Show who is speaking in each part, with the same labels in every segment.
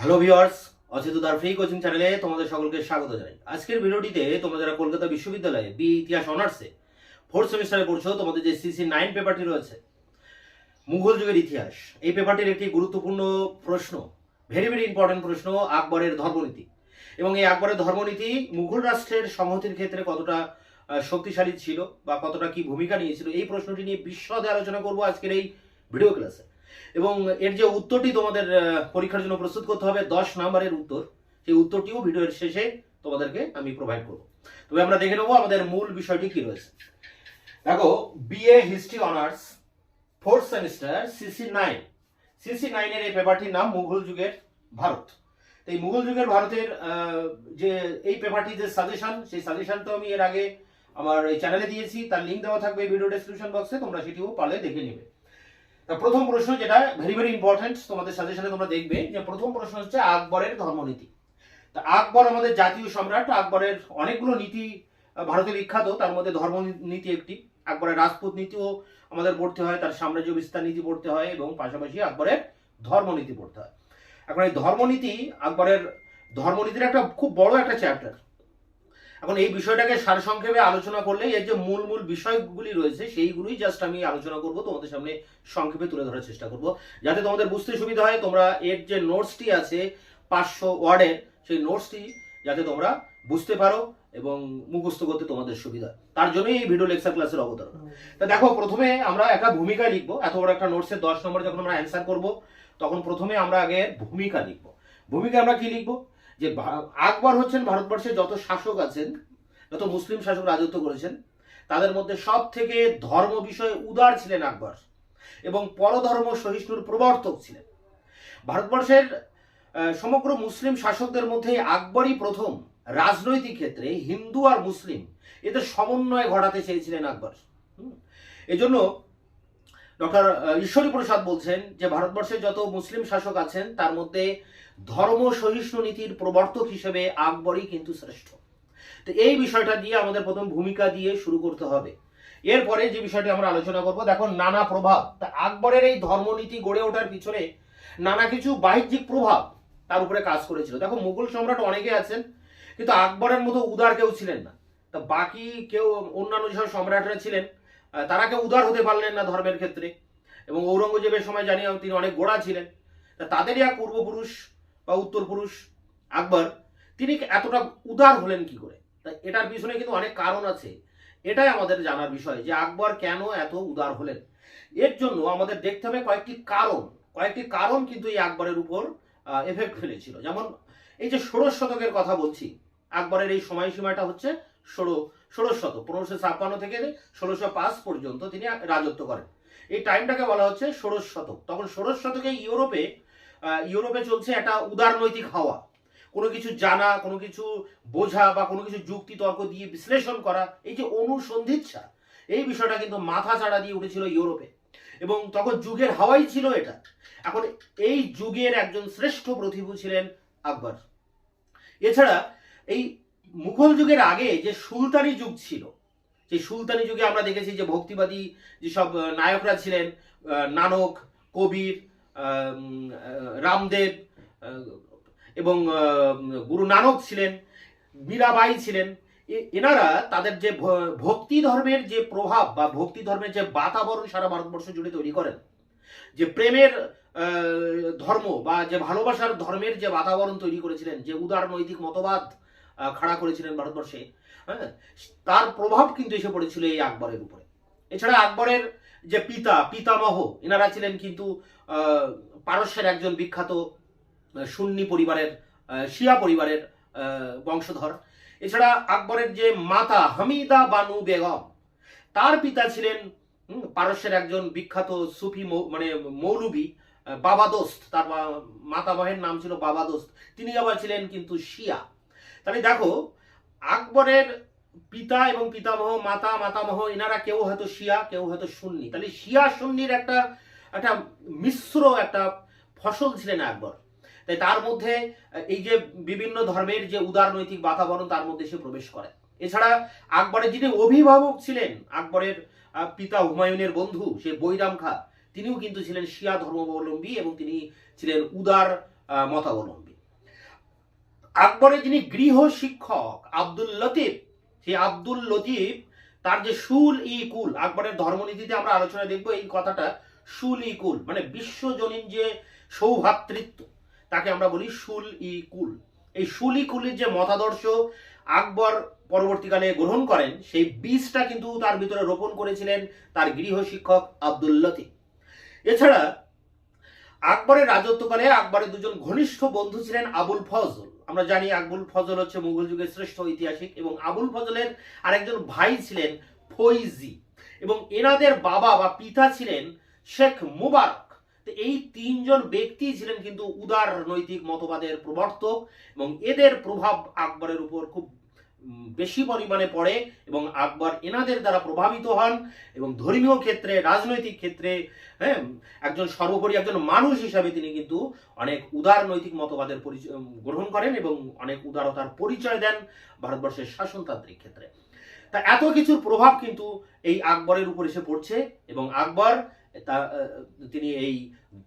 Speaker 1: Hello viewers, অচেতনতার free coaching চ্যানেলে তোমাদের সকলকে স্বাগত জানাই। আজকের ভিডিওটিতে তোমরা যারা কলকাতা বিশ্ববিদ্যালয়ে ইতিহাস অনার্সে ফোর্থ সেমিস্টারে পড়ছো, তোমাদের যে CC9 পেপারটি রয়েছে মুঘল যুগের ইতিহাস, এই পেপারটির একটি গুরুত্বপূর্ণ প্রশ্ন, ভেরি ভেরি ইম্পর্টেন্ট প্রশ্ন, আকবরের ধর্মনীতি। এবং এই আকবরের ধর্মনীতি মুঘল রাষ্ট্রের সংহতির ক্ষেত্রে কতটা শক্তিশালী ছিল বা কতটা কি ভূমিকা নিয়েছিল, এই প্রশ্নটি নিয়ে বিশদে আলোচনা করব আজকের এই ভিডিও ক্লাসে। এবং এর যে উত্তরটি তোমাদের পরীক্ষার জন্য প্রস্তুত করতে হবে 10 নম্বরের উত্তর, সেই উত্তরটিও ভিডিওর শেষে তোমাদেরকে আমি প্রোভাইড করব। তবে আমরা দেখে নেবো আমাদের মূল বিষয়টি কি রয়েছে। দেখো, BA history honours fourth semester CC9 এর এই পেপারটির নাম মুঘল যুগের ভারত। এই মুঘল যুগের ভারতের যে এই পেপারটি যে সাজেশন, সেই সাজেশনটা আমি এর আগে আমার এই চ্যানেলে দিয়েছি, তার লিঙ্ক দেওয়া থাকবে ভিডিও ডেসক্রিপশন বক্সে, তোমরা সেটিও পারলে দেখে নেবে। প্রথম প্রশ্ন, যেটা ভেরি ভেরি ইম্পর্টেন্ট, তোমাদের সাজেশনে তোমরা দেখবে যে প্রথম প্রশ্ন হচ্ছে আকবরের ধর্মনীতি। তা আকবর আমাদের জাতীয় সম্রাট, আকবরের অনেকগুলো নীতি ভারতে বিখ্যাত, তার মধ্যে ধর্মনীতি একটি। আকবরের রাজপুত নীতিও আমাদের পড়তে হয়, তার সাম্রাজ্য বিস্তার নীতি পড়তে হয়, এবং পাশাপাশি আকবরের ধর্মনীতি পড়তে হয়। এখন এই ধর্মনীতি, আকবরের ধর্মনীতির একটা খুব বড় একটা চ্যাপ্টার। এখন এই বিষয়টাকে সারসংক্ষেপে আলোচনা করলে এর যে মূল মূল বিষয়গুলি রয়েছে সেইগুলোই জাস্ট আমি আলোচনা করব, তোমাদের সামনে সংক্ষেপে তুলে ধরার চেষ্টা করব, যাতে তোমাদের বুঝতে সুবিধা হয়। তোমরা এর যে নোটসটি আছে 500 ওয়ার্ডের, সেই নোটসটি যাতে তোমরা বুঝতে পারো এবং মুখস্থ করতে তোমাদের সুবিধা, তার জন্যই এই ভিডিও লেকচার ক্লাসের অবতারণা। তা দেখো, প্রথমে আমরা একটা ভূমিকা লিখবো। এত বড় একটা নোটসের 10 নম্বর যখন আমরা অ্যান্সার করব, তখন প্রথমে আমরা আগে ভূমিকা লিখবো। ভূমিকা আমরা কি লিখবো? যে আকবর হচ্ছেন ভারতবর্ষে যত শাসক আছেন, যত মুসলিম শাসক রাজত্ব করেছেন, তাদের মধ্যে সব থেকে ধর্ম বিষয়ে উদার ছিলেন আকবর, এবং পরধর্ম সহিষ্ণুর প্রবর্তক ছিলেন। ভারতবর্ষের সমগ্র মুসলিম শাসকদের মধ্যে আকবরই প্রথম রাজনৈতিক ক্ষেত্রে হিন্দু আর মুসলিম এদের সমন্বয় ঘটাতে চেয়েছিলেন আকবর। এজন্য ডক্টর ঈশ্বরী প্রসাদ বলছেন যে ভারতবর্ষে যত মুসলিম শাসক আছেন, তার মধ্যে ধর্ম সহিষ্ণু নীতির প্রবর্তক হিসেবে আকবরই কিন্তু শ্রেষ্ঠ। তো এই বিষয়টা দিয়ে আমাদের প্রথম ভূমিকা দিয়ে শুরু করতে হবে। এরপরে যে বিষয়টি আমরা আলোচনা করব, দেখো নানা প্রভাব। তা আকবরের এই ধর্মনীতি গড়ে ওঠার পিছনে নানা কিছু বাহ্যিক প্রভাব তার উপরে কাজ করেছিল। দেখো, মুঘল সম্রাট অনেকে আছেন, কিন্তু আকবরের মতো উদার কেউ ছিলেন না। তা বাকি কেউ, অন্যান্য যেসব সম্রাটরা ছিলেন, তারা কেউ উদার হতে পারলেন না ধর্মের ক্ষেত্রে। এবং ঔরঙ্গজেবের সময় জানি তিনি অনেক গোড়া ছিলেন। তা তাদেরই এক পূর্বপুরুষ বা উত্তর পুরুষ আকবর, তিনি এতটা উদার হলেন কি করে? তা এটার পিছনে কিন্তু অনেক কারণ আছে। এটাই আমাদের জানার বিষয় যে আকবর কেন এত উদার হলেন। এর জন্য আমাদের দেখতে হবে কয়েকটি কারণ কিন্তু এই আকবরের উপর এফেক্ট ফেলেছিল। যেমন এই যে ষোড়শ শতকের কথা বলছি, আকবরের এই সময়সীমাটা হচ্ছে ষোড়শ শতক, 1556 থেকে 1605 পর্যন্ত তিনি রাজত্ব করেন। এই টাইমটাকে বলা হচ্ছে ষোড়শ শতক। তখন ষোড়শ শতকে ইউরোপে চলছে একটা উদারনৈতিক হাওয়া। কোনো কিছু জানা, কোনো কিছু বোঝা বা কোনো কিছু যুক্তি তর্ক দিয়ে বিশ্লেষণ করা, এই যে অনুসন্ধিৎসা, এই বিষয়টা কিন্তু মাথা চাড়া দিয়ে উঠেছিল ইউরোপে, এবং তখন যুগের হাওয়াই ছিল এটা। এখন এই যুগের একজন শ্রেষ্ঠ প্রতিভু ছিলেন আকবর। এছাড়া এই মুঘল যুগের আগে যে সুলতানি যুগ ছিল, সেই সুলতানি যুগে আমরা দেখেছি যে ভক্তিবাদী যেসব নায়করা ছিলেন, নানক, কবির, রামদেব, এবং গুরু নানক ছিলেন, মীরাবাই ছিলেন, এনারা তাদের যে ভক্তি ধর্মের যে প্রভাব বা ভক্তি ধর্মের যে বাতাবরণ সারা ভারতবর্ষ জুড়ে তৈরি করেন, যে প্রেমের ধর্ম বা যে ভালোবাসার ধর্মের যে বাতাবরণ তৈরি করেছিলেন, যে উদার নৈতিক মতবাদ খাড়া করেছিলেন ভারতবর্ষে, হ্যাঁ, তার প্রভাব কিন্তু এসে পড়েছিল এই আকবরের উপরে। এছাড়া আকবরের যে পিতামহ, এনারা ছিলেন কিন্তু পারস্যের একজন বিখ্যাত সুন্নি পরিবারের, শিয়া পরিবারের বংশধর। এছাড়া আকবরের যে মাতা হামিদা বানু বেগম, তার পিতা ছিলেন পারস্যের একজন বিখ্যাত সুফি মৌলবী বাবাদোস্ত। তার মাতামহের নাম ছিল বাবাদোস্ত, তিনি আবার ছিলেন কিন্তু শিয়া। তাহলে দেখো, আকবরের পিতা এবং পিতামহ, মাতামহ, এনারা কেউ হয়তো শিয়া, কেউ হয়তো সুন্নি। তাহলে শিয়া সুন্নির একটা মিশ্র একটা ফসল ছিলেন আকবর। তাই তার মধ্যে এই যে বিভিন্ন ধর্মের যে উদারনৈতিক বাতাবরণ, তার মধ্যে সে প্রবেশ করে। এছাড়া আকবরের যিনি অভিভাবক ছিলেন, আকবরের পিতা হুমায়ুনের বন্ধু, সে বৈরাম খাঁ, তিনিও কিন্তু ছিলেন শিয়া ধর্মাবলম্বী, এবং তিনি ছিলেন উদার মতাবলম্বী। আকবরের যিনি গৃহ শিক্ষক আব্দুল লতিফ, সেই আব্দুল লতিফ তার যে শুল ই কুল, আকবরের ধর্মনীতিতে আমরা আলোচনা দেখবো এই কথাটা, শুল ই কুল মানে বিশ্বজনীন যে সৌভ্রাতৃত্ব, তাকে আমরা বলি শুল ই কুল। এই শুল ই কুলের যে মতাদর্শ আকবর পরবর্তীকালে গ্রহণ করেন, সেই বীজটা কিন্তু তার ভিতরে রোপণ করেছিলেন তার গৃহ শিক্ষক আব্দুল লতিফ। এছাড়া আকবরের রাজত্বকালে আকবরের দুজন ঘনিষ্ঠ বন্ধু ছিলেন আবুল ফজল। আমরা জানি আবুল ফজল হচ্ছে মুঘল যুগের শ্রেষ্ঠ ঐতিহাসিক, এবং আবুল ফজলের আরেকজন ভাই ছিলেন ফৈজি, এবং এনাদের বাবা বা পিতা ছিলেন শেখ মুবারক। তো এই তিনজন ব্যক্তি ছিলেন কিন্তু উদার নৈতিক মতবাদের প্রবর্তক, এবং এদের প্রভাব আকবরের উপর খুব বেশি পরিমাণে পড়ে, এবং আকবর এনাদের দ্বারা প্রভাবিত হন, এবং ধর্মীয় ক্ষেত্রে, রাজনৈতিক ক্ষেত্রে, হ্যাঁ, একজন সর্বোপরি একজন মানুষ হিসাবে তিনি কিন্তু অনেক উদার নৈতিক মতবাদের গ্রহণ করেন এবং অনেক উদারতার পরিচয় দেন ভারতবর্ষের শাসনতান্ত্রিক ক্ষেত্রে। তা এত কিছুর প্রভাব কিন্তু এই আকবরের উপর এসে পড়ছে, এবং আকবর তিনি এই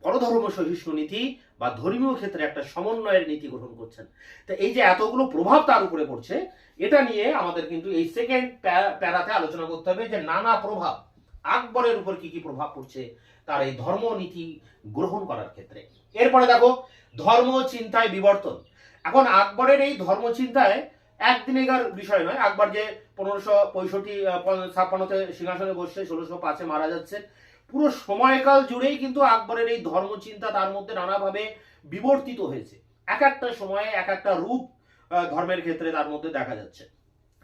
Speaker 1: পরধর্ম সহিষ্ণু নীতি বা ধর্মীয় ক্ষেত্রে একটা সমন্বয়ের নীতি গ্রহণ করছেন। তো এই যে এতগুলো প্রভাব তার উপরে পড়ছে, এটা নিয়ে আমাদের কিন্তু এই সেকেন্ড প্যারাতে আলোচনা করতে হবে যে নানা প্রভাব আকবরের উপর কি কি প্রভাব পড়ছে তার এই ধর্ম নীতি গ্রহণ করার ক্ষেত্রে। এরপরে দেখো ধর্ম চিন্তায় বিবর্তন। এখন আকবরের এই ধর্ম চিন্তায় একদিনেকার বিষয় নয়। আকবর যে 1556-56 সিংহাসনে বসে 1605 মারা যাচ্ছে, পুরো সময়কাল জুড়েই কিন্তু আকবরের এই ধর্মচিন্তা তার মধ্যে নানাভাবে বিবর্তিত হয়েছে। এক একটা সময়ে এক একটা রূপ ধর্মের ক্ষেত্রে তার মধ্যে দেখা যাচ্ছে।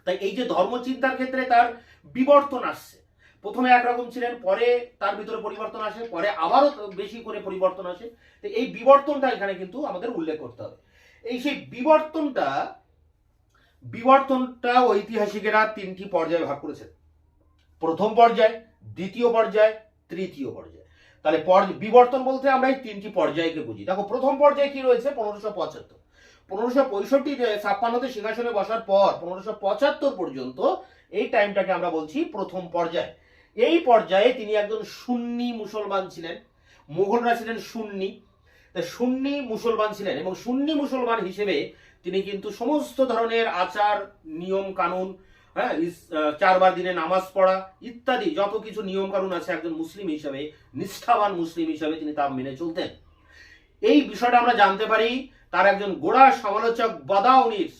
Speaker 1: তাই এই যে ধর্মচিন্তার ক্ষেত্রে তার বিবর্তন আসছে, প্রথমে একরকম ছিলেন, পরে তার ভিতরে পরিবর্তন আসে, পরে আবারও বেশি করে পরিবর্তন আসে। তো এই বিবর্তনটা এখানে কিন্তু আমাদের উল্লেখ করতে হবে। এই সেই বিবর্তনটা ঐতিহাসিকেরা তিনটি পর্যায়ে ভাগ করেছেন: প্রথম পর্যায়, দ্বিতীয় পর্যায়, তৃতীয় পর্যায়। তাহলে বিবর্তন বলতে আমরা এই তিনটি পর্যায়কে বুঝি। দেখো প্রথম পর্যায়ে কি রয়েছে, 1575। 1565-56 সিংহাসনে বসার পর 1575 পর্যন্ত এই টাইমটাকে আমরা বলছি প্রথম পর্যায়। এই পর্যায়ে তিনি একজন সুন্নি মুসলমান ছিলেন, মুঘলরা ছিলেন সুন্নি, সুন্নি মুসলমান ছিলেন, এবং সুন্নি মুসলমান হিসেবে তিনি কিন্তু সমস্ত ধরনের আচার নিয়ম কানুন, হ্যাঁ, 4 বার দিনে নামাজ পড়া ইত্যাদি যত কিছু নিয়ম কানুন আছে, একজন মুসলিম হিসাবে, নিষ্ঠাবান মুসলিম হিসাবে তিনি তা মেনে চলতেন। এই বিষয়টা আমরা জানতে পারি তার একজন গোড়া সমালোচক বদাউনির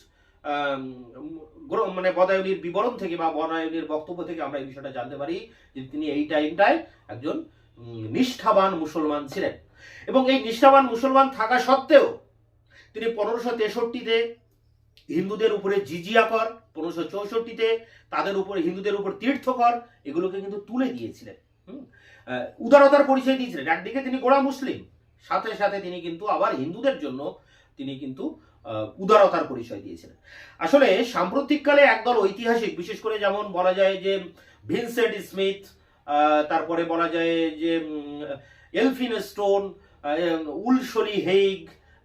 Speaker 1: বদাউনির বিবরণ থেকে বা বদাউনির বক্তব্য থেকে আমরা এই বিষয়টা জানতে পারি যে তিনি এই টাইমটায় একজন নিষ্ঠাবান মুসলমান ছিলেন। এবং এই নিষ্ঠাবান মুসলমান থাকা সত্ত্বেও তিনি 1563-তে হিন্দুদের উপরে জিজিয়া কর, 1564-তে তাদের উপরে হিন্দুদের উপর তীর্থকর, এগুলোকে কিন্তু তুলে দিয়েছিলেন। উদারতার পরিচয় দিয়েছিলেন। একদিকে তিনি গোড়া মুসলিম, সাথে সাথে তিনি কিন্তু আবার হিন্দুদের জন্য তিনি কিন্তু উদারতার পরিচয় দিয়েছিলেন। আসলে সাম্প্রতিককালে একদল ঐতিহাসিক, বিশেষ করে যেমন বলা যায় যে ভিনসেন্ট স্মিথ, তারপরে বলা যায় যে এলফিন স্টোন, উলসলি হেইগ,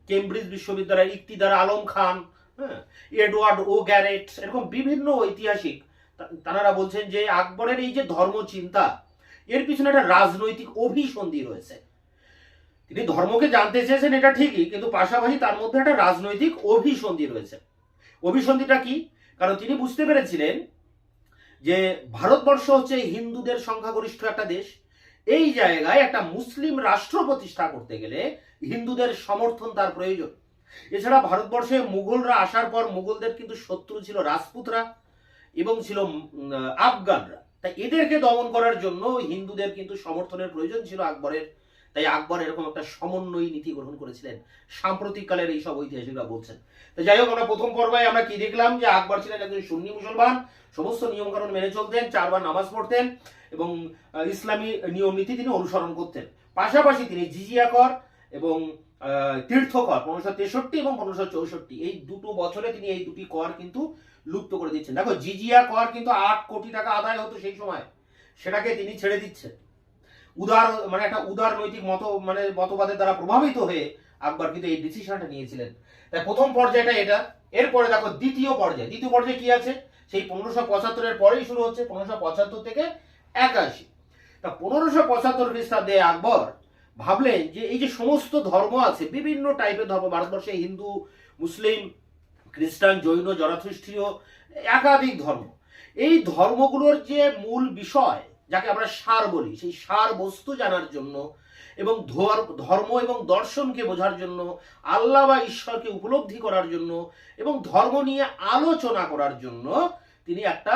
Speaker 1: কেমব্রিজ বিশ্ববিদ্যালয়ের ইকতিদার আলম খান, হ্যাঁ, এডওয়ার্ড ও গ্যারেট, এরকম বিভিন্ন ঐতিহাসিক তারা বলছেন যে আকবরের এই যে ধর্মচিন্তা, এর পিছনে একটা রাজনৈতিক অভিসন্ধি রয়েছে। তিনি ধর্মকে জানতে চেয়েছেন এটা ঠিকই, কিন্তু পাশাপাশি তার মধ্যে একটা রাজনৈতিক অভিসন্ধি রয়েছে। অভিসন্ধিটা কি? কারণ তিনি বুঝতে পেরেছিলেন যে ভারতবর্ষ হচ্ছে হিন্দুদের সংখ্যাগরিষ্ঠ একটা দেশ, এই জায়গায় একটা মুসলিম রাষ্ট্র প্রতিষ্ঠা করতে গেলে হিন্দুদের সমর্থন তার প্রয়োজন। এছাড়া ভারতবর্ষে মুঘলরা আসার পর মুঘলদের কিন্তু শত্রু ছিল রাজপুতরা এবং ছিল আফগানরা। তাই এদেরকে দমন করার জন্য হিন্দুদের কিন্তু সমর্থনের প্রয়োজন ছিল আকবরের। তাই আকবর এরকম একটা সমন্বয়ী নীতি গ্রহণ করেছিলেন, সাম্প্রতিককালের এইসব ঐতিহাসিকরা বলছেন। তো যাই হোক, আমরা প্রথম পর্বে আমরা কি দেখলাম যে আকবর ছিলেন একজন সুন্নি মুসলমান, সমস্ত নিয়মকানুন মেনে চলতেন, 4 বার নামাজ পড়তেন এবং ইসলামী নিয়ম নীতি তিনি অনুসরণ করতেন। পাশাপাশি তিনি জিজিয়া কর এবং তীর্থকর 1563 এবং 1564 এই দুটো বছরে তিনি এই দুটি কর কিন্তু লুপ্ত করে দিচ্ছেন। দেখো জিজিয়া কর কিন্তু 8 কোটি টাকা আদায় হতো সেই সময়, সেটাকে তিনি ছেড়ে দিচ্ছেন। একটা উদার নৈতিক মতবাদের দ্বারা প্রভাবিত হয়ে আকবর কিন্তু এই ডিসিশনটা নিয়েছিলেন। তাই প্রথম পর্যায়টা এটা। এরপরে দেখো দ্বিতীয় পর্যায়ে কি আছে, সেই 1575-এর পরেই শুরু হচ্ছে, 1575 থেকে 81। তা 1575 খ্রিস্টাব্দে আকবর ভাবলেন যে এই যে সমস্ত ধর্ম আছে, বিভিন্ন টাইপের ধর্ম ভারতবর্ষে, হিন্দু, মুসলিম, খ্রিস্টান, জৈন, জরাথুস্ট্রীয়, একাধিক ধর্ম। এই ধর্মগুলোর যে মূল বিষয়, যাকে আমরা সার বলি, সেই সার বস্তু জানার জন্য এবং ধর্ম এবং দর্শনকে বোঝার জন্য, আল্লাহ বা ঈশ্বরকে উপলব্ধি করার জন্য এবং ধর্ম নিয়ে আলোচনা করার জন্য তিনি একটা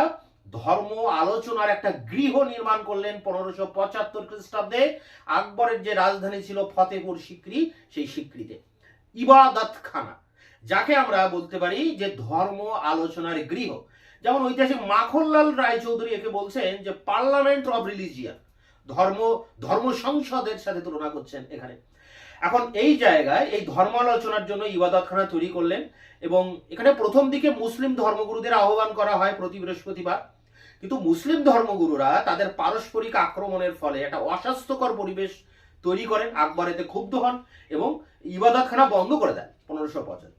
Speaker 1: ধর্ম আলোচনার একটা গৃহ নির্মাণ করলেন 1575 খ্রিস্টাব্দে। আকবরের যে রাজধানী ছিল ফতেপুর সিক্রি, সেই সিক্রিতে ইবাদতখানা, যাকে আমরা বলতে পারি যে ধর্ম আলোচনার গৃহ। যেমন ঐতিহাসিক মাখনলাল রায়চৌধুরী একে বলছেন যে পার্লামেন্ট অব রিলিজিয়ান, ধর্ম সংসদের সাথে তুলনা করছেন এখানে। এখন এই জায়গায় এই ধর্ম আলোচনার জন্য ইবাদতখানা তৈরি করলেন এবং এখানে প্রথম দিকে মুসলিম ধর্মগুরুদের আহ্বান করা হয় প্রতি বৃহস্পতিবার। কিন্তু মুসলিম ধর্মগুরুরা তাদের পারস্পরিক আক্রমণের ফলে একটা অস্বাস্থ্যকর পরিবেশ তৈরি করেন। আকবর এতে ক্ষুব্ধ হন এবং ইবাদতখানা বন্ধ করে দেন 1575।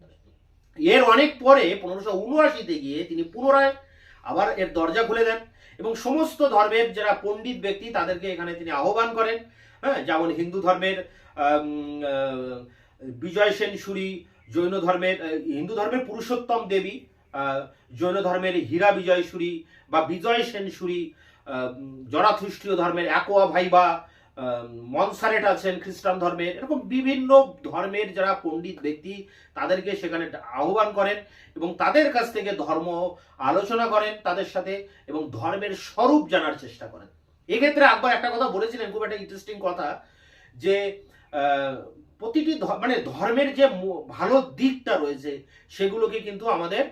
Speaker 1: এর অনেক পরে 1579-তে গিয়ে তিনি পুনরায় আবার এর দরজা খুলে দেন এবং সমস্ত ধর্মের যারা পণ্ডিত ব্যক্তি তাদেরকে এখানে তিনি আহ্বান করেন। হ্যাঁ, যেমন হিন্দু ধর্মের বিজয় সেন সুরি, হিন্দু ধর্মের পুরুষোত্তম দেবী, জৈন ধর্মের হীরা বিজয় সুরি বা বিজয় সেন সুরি, জরাথুস্ট্রীয় ধর্মের অ্যাকোয়া ভাইবা, মনসারেট আছেন খ্রিস্টান ধর্মের, এরকম বিভিন্ন ধর্মের যারা পণ্ডিত ব্যক্তি তাদেরকে সেখানে আহ্বান করেন এবং তাদের কাছ থেকে ধর্ম আলোচনা করেন তাদের সাথে এবং ধর্মের স্বরূপ জানার চেষ্টা করেন। এক্ষেত্রে আকবর একটা কথা বলেছিলেন, খুব একটা ইন্টারেস্টিং কথা, যে প্রতিটি মানে ধর্মের যে ভালো দিকটা রয়েছে সেগুলোকে কিন্তু আমাদের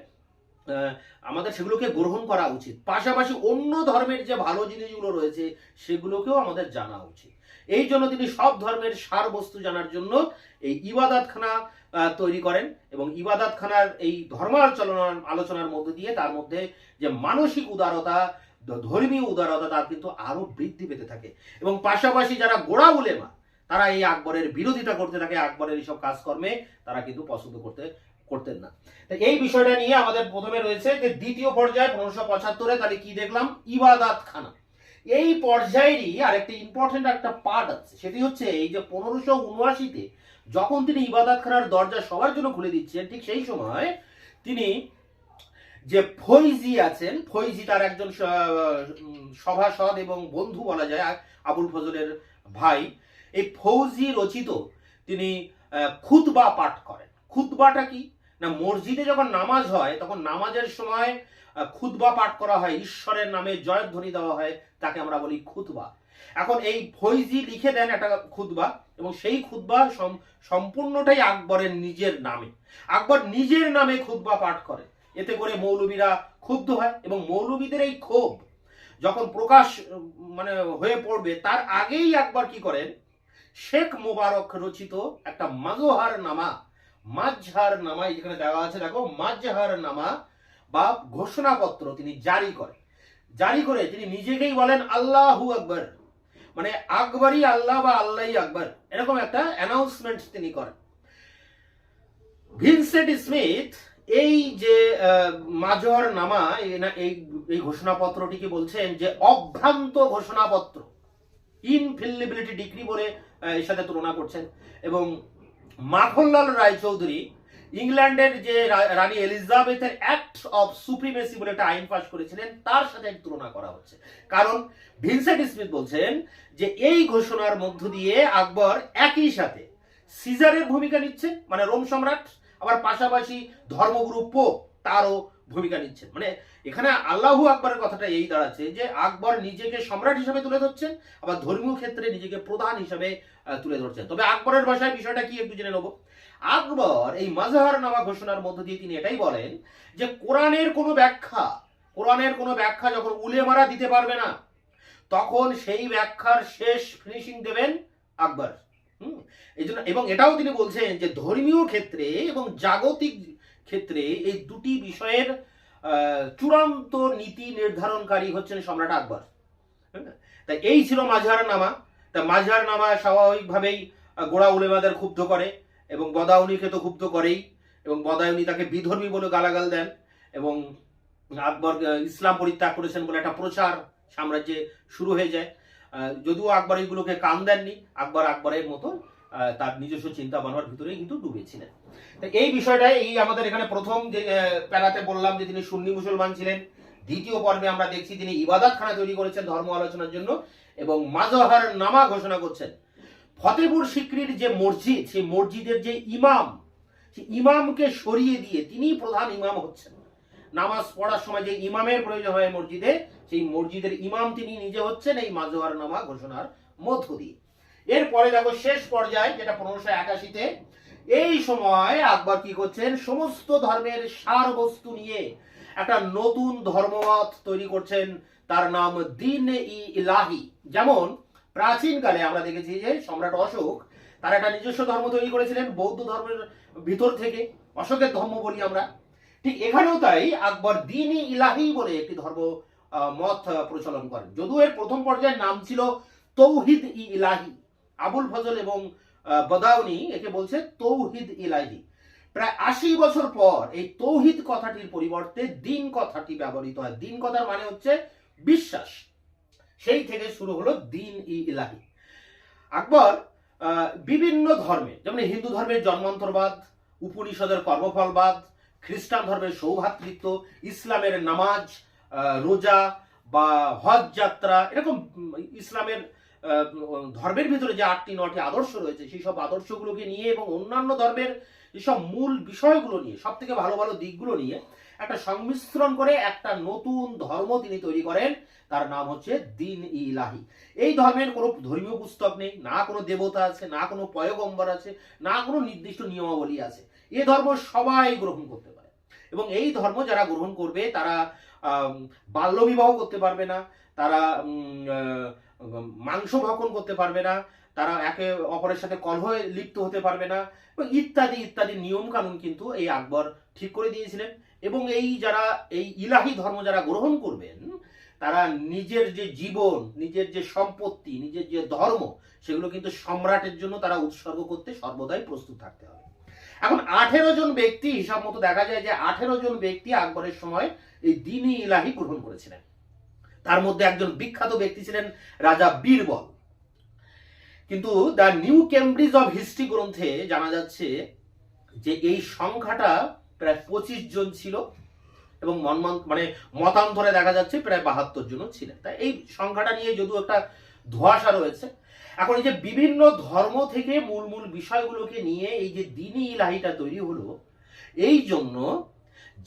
Speaker 1: সেগুলোকে গ্রহণ করা উচিত, পাশাপাশি অন্য ধর্মের যে ভালো জিনিসগুলো রয়েছে সেগুলোকেও আমাদের জানা উচিত। এই জন্য তিনি সব ধর্মের সার বস্তু জানার জন্য এই ইবাদতখানা তৈরি করেন এবং ইবাদতখানার এই ধর্ম আলোচনার মধ্য দিয়ে তার মধ্যে যে মানসিক উদারতা, ধর্মীয় উদারতা তার কিন্তু আরো বৃদ্ধি পেতে থাকে এবং পাশাপাশি যারা গোড়া উলেমা তারা এই আকবরের বিরোধিতা করতে থাকে, আকবরের এইসব কাজকর্মে তারা কিন্তু পছন্দ করতেন না। এই বিষয়টা নিয়ে আমাদের প্রথমে রয়েছে যে দ্বিতীয় পর্যায়ে 1575-এ তাহলে কি দেখলাম, ইবাদতখানা। এই পর্যায়েরই আরেকটি ইম্পর্টেন্ট একটা পার্ট আছে, সেটি হচ্ছে এই যে 1579-তে যখন তিনি ইবাদতখানার দরজা সবার জন্য খুলে দিচ্ছেন, ঠিক সেই সময় তিনি যে ফৈজি আছেন, ফৈজি তার একজন সভাসদ এবং বন্ধু বলা যায়, আবুল ফজলের ভাই, এই ফৌজি রচিত তিনি খুতবা পাঠ করেন। খুতবাটা কি না, মসজিদে যখন নামাজ হয় তখন নামাজের সময় খুতবা পাঠ করা হয়, ঈশ্বরের নামে জয়ধ্বনি দেওয়া হয়, তাকে আমরা বলি খুতবা। এখন এই ফৈজি লিখে দেন একটা খুতবা এবং সেই খুতবা সম্পূর্ণটাই আকবরের নিজের নামে। আকবর নিজের নামে খুতবা পাঠ করে, এতে করে মৌলবীরা ক্ষুব্ধ হয় এবং মৌলবীদের এই ক্ষোভ যখন প্রকাশ হয়ে পড়বে তার আগেই আকবর কি করেন, শেখ মোবারক রচিত একটা মাজহার নামা এখানে দেওয়া আছে, দেখো, মাজহার নামা বা ঘোষণাপত্র তিনি জারি করে তিনি নিজেকেই বলেন আল্লাহু আকবর, মানে আকবরই আল্লাহ বা আল্লাহই আকবর, এরকম একটা অ্যানাউন্সমেন্ট তিনি করেন। ভিনসেন্ট স্মিথ এই যে মাজহার নামা এই ঘোষণাপত্রটিকে বলছেন যে অভ্রান্ত ঘোষণাপত্র, ইনফেলিবিলিটি ডিক্রি বলে এর সাথে তুলনা করছেন। এবং মাখনলাল রায়চৌধুরী ইংল্যান্ডের যে রানী এলিজাবেথের অ্যাক্ট অফ সুপ্রিমেসি বলে একটা আইন পাশ করেছিলেন তার সাথে তুলনা করা হচ্ছে, কারণ ভিনসেন্ট স্মিথ বলছেন যে এই ঘোষণার মধ্য দিয়ে আকবর একই সাথে সিজারের ভূমিকা নিচ্ছেন, মানে রোম সম্রাট, আবার পাশাপাশি ধর্মগুরু পোপ তারও ভূমিকা নিচ্ছেন। মানে এখানে আল্লাহু আকবরের কথাটা এই দাঁড়াচ্ছে যে আকবর নিজেকে সম্রাট হিসেবে তুলে ধরছেন, আবার ধর্মীয় ক্ষেত্রে নিজেকে প্রধান হিসেবে তুলে ধরছেন। তবে আকবরের ভাষায় বিষয়টা কি একটু জেনে নেব। আকবর এই মাজহারনামা ঘোষণার মধ্য দিয়ে তিনি এটাই বলেন যে কোরআনের কোনো ব্যাখ্যা যখন উলেমারা দিতে পারবে না তখন সেই ব্যাখ্যার শেষ ফিনিশিং দেবেন আকবর। এই জন্য, এবং এটাও তিনি বলছেন যে ধর্মীয় ক্ষেত্রে এবং জাগতিক ক্ষেত্রে এই দুটি বিষয়ের চূড়ান্ত নীতি নির্ধারণকারী হচ্ছেন সম্রাট আকবর। তাই এই ছিল মাজহারনামা। তা মাজহারনামা স্বাভাবিকভাবেই গোড়া উলেমাদের ক্ষুব্ধ করে এবং বদাউনিকে তো ক্ষুব্ধ করেই, এবং বদাউনি তাকে বিধর্মী বলে গালাগাল দেন এবং আকবর ইসলাম পরিত্যাগ করেছেন বলে একটা প্রচার সাম্রাজ্যে শুরু হয়ে যায়। যদিও আকবর এইগুলোকে কান দেননি, আকবরের মতো তার নিজস্ব চিন্তা ভাবনার ভিতরে কিন্তু ডুবেছিলেন। এই বিষয়টাই এই আমাদের এখানে প্রথম যে প্যারাতে বললাম যে তিনি সুন্নি মুসলমান ছিলেন। দ্বিতীয় পর্বে আমরা দেখছি তিনি ইবাদতখানা তৈরি করেছেন ধর্ম আলোচনার জন্য এবং মাজহার নামা ঘোষণা করছেন। ফতেপুর সিক্রির যে মসজিদ, সেই মসজিদের যে ইমাম, সেই ইমামকে সরিয়ে দিয়ে তিনি প্রধান ইমাম হচ্ছেন। নামাজ পড়ার সময় যে ইমামের প্রয়োজন হয় মসজিদে, সেই মসজিদের ইমাম তিনি নিজে হচ্ছেন এই মাজহার নামা ঘোষণার মধ্য দিয়ে। এরপরে দেখো শেষ পর্যায়ে যেটা 1581-তে, এই সময় আকবর কি করছেন, সমস্ত ধর্মের সার বস্তু নিয়ে একটা নতুন ধর্মমত তৈরি করছেন, তার নাম দিন ই ইলাহি। যেমন প্রাচীনকালে আমরা দেখেছি যে সম্রাট অশোক তার একটা নিজস্ব ধর্ম তৈরি করেছিলেন বৌদ্ধ ধর্মের ভিতর থেকে, অশোকের ধর্ম বলি আমরা। ঠিক এখানেও তাই আকবর দিন ই ইলাহি বলে একটি ধর্ম মত প্রচলন করেন। যদিও এর প্রথম পর্যায়ের নাম ছিল তৌহিদ ই ইলাহি। আবুল ফজল এবং বদাউনি একে বলছে তৌহিদ ইলাহি। প্রায় 80 বছর পর এই তৌহিদ কথাটির পরিবর্তে দিন কথাটি ব্যবহৃত হয়। দিন কথার মানে হচ্ছে বিশ্বাস। সেই থেকে শুরু হলো দিন ই ইলাহি। আকবর বিভিন্ন ধর্মে, যেমন হিন্দু ধর্মের জন্মান্তরবাদ, উপনিষদের কর্মফলবাদ, খ্রিস্টান ধর্মের সৌভ্রাতৃত্ব, ইসলামের নামাজ, রোজা বা হজ যাত্রা, এরকম ইসলামের ধর্মের ভিতরে যে 8টি-9টি আদর্শ রয়েছে সেই সব আদর্শগুলোকে নিয়ে এবং অন্যান্য ধর্মের যেসব মূল বিষয়গুলো নিয়ে, সব থেকে ভালো ভালো দিকগুলো নিয়ে একটা সংমিশ্রণ করে একটা নতুন ধর্ম তিনি তৈরি করেন, তার নাম হচ্ছে দিন ই ইলাহি। এই ধর্মের কোনো ধর্মীয় পুস্তক নেই, না কোনো দেবতা আছে, না কোনো পয়গম্বর আছে, না কোনো নির্দিষ্ট নিয়মাবলী আছে। এ ধর্ম সবাই গ্রহণ করতে পারে এবং এই ধর্ম যারা গ্রহণ করবে তারা বাল্যবিবাহ করতে পারবে না, তারা মাংস ভক্ষণ করতে পারবে না, তারা একে অপরের সাথে কলহে লিপ্ত হতে পারবে না, ইত্যাদি ইত্যাদি নিয়ম কানুন কিন্তু এই আকবর ঠিক করে দিয়েছিলেন। এবং এই যারা এই ইলাহি ধর্ম যারা গ্রহণ করবেন তারা নিজের যে জীবন, নিজের যে সম্পত্তি, নিজের যে ধর্ম, সেগুলো কিন্তু সম্রাটের জন্য তারা উৎসর্গ করতে সর্বদাই প্রস্তুত থাকতে হবে। এখন 18 জন ব্যক্তি, হিসাব মতো দেখা যায় যে 18 জন ব্যক্তি আকবরের সময় এই দিন-ই ইলাহি গ্রহণ করেছিলেন। তার মধ্যে একজন বিখ্যাত ব্যক্তি ছিলেন রাজা বীরবল। কিন্তু the new Cambridge of history গ্রন্থে জানা যাচ্ছে যে এই সংখ্যাটা প্রায় 25 জন ছিল এবং মতান্তরে দেখা যাচ্ছে প্রায় 72 জন ছিলেন। তাই এই সংখ্যাটা নিয়ে যদিও একটা ধোঁয়াশা রয়েছে। এখন এই যে বিভিন্ন ধর্ম থেকে মূল মূল বিষয়গুলোকে নিয়ে এই যে দিন-ই ইলাহিটা তৈরি হলো, এই জন্য